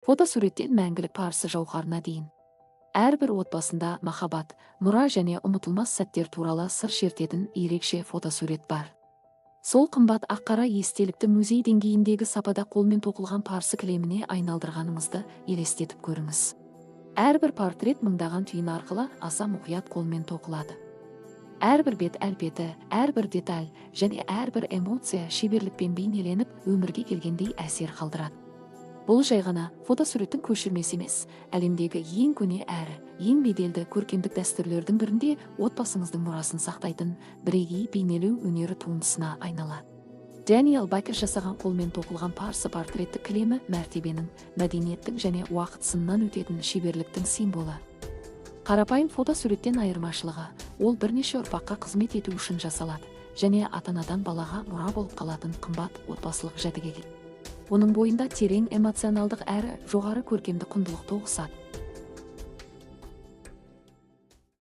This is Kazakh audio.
Фотосуреттен мәңгілік парсы жауһарына дейін. Әрбір отбасында махаббат, мұра және ұмытылмас сәттер туралы сыр шертетін ерекше фотосурет бар. Сол қымбат ақ-қара естелікті музей деңгейіндегі сапада қолмен тоқылған парсы кілеміне айналдырғаныңызды елестетіп көріңіз. Әрбір портрет мыңдаған түйін арқылы аса мұқият қолмен тоқылады. Әрбір бет әлпеті, әрбір деталь және әрбір эмоция шеберлікпен бейнеленіп, өмірге келгендей әсер қалдырады. Бұл жай ғана фотосуреттің көшірмесі емес, әлемдегі ең көне әрі ең беделді көркемдік дәстүрлердің бірінде отбасыңыздың мұрасын сақтайтын бірегей бейнелеу өнері туындысына айналады. Дэниел Бакер жасаған қолмен тоқылған парсы портреттік кілемі мәртебенің, мәдениеттің және уақыт сынынан өтетін шеберліктің символы. Қарапайым фотосуреттен айырмашылығы, ол бірнеше ұрпаққа қызмет ету үшін жасалады және ата-анадан балаға мұра болып қалатын қымбат отбасылық жәдігер. Оның бойында терең эмоционалдық әрі жоғары көркемдік құндылық тоғысады.